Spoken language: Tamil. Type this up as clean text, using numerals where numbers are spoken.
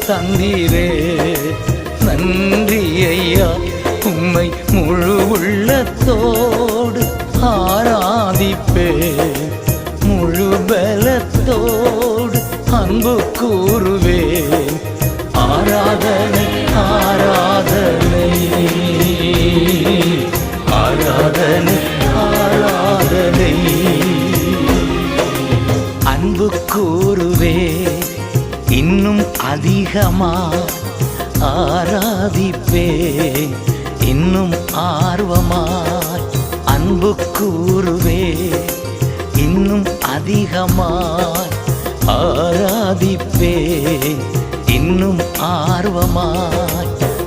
தந்தீரே. நன்றி ஐயா, உம்மை முழு உள்ளத்தோடு ஆராதிப்பேன். முழு பலத்தோடு அன்பு கூறுவேன். ஆராதனை ஆராதனை ஆராதனை ஆராதனை. அன்பு கூறுவேன் இன்னும் அதிகமா, ஆராதிப்பேன் இன்னும் ஆர்வமாய். அன்பு கூறுவேன் இன்னும் அதிகமாய், ஆராதிப்பேன் இன்னும் ஆர்வமாய்.